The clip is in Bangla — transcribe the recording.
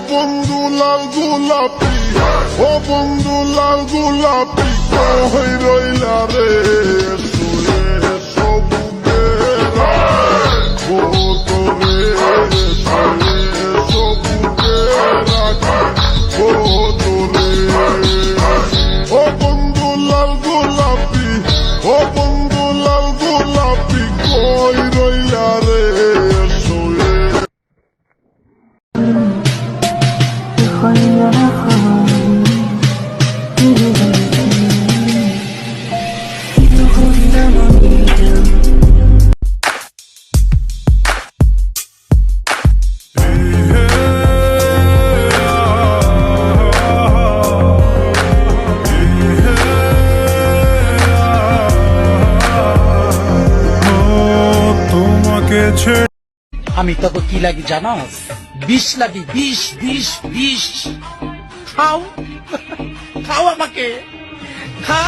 বন্ধু লাল গোলাপি, ও বন্ধু লাল গোলাপি, কই রইলা রে শুয়ে সবুজেরা তোরে শুয়ে সবুজেরা তোরে। ও বন্ধু লাল গোলাপি, ও বন্ধু লাল গোলাপি, কই রইলা রে শুয়ে। আমি তোকে কি লাগি জানাস? বিষ লাগি, বিষ বিষ বিষ। খাও খাও আমাকে, খা।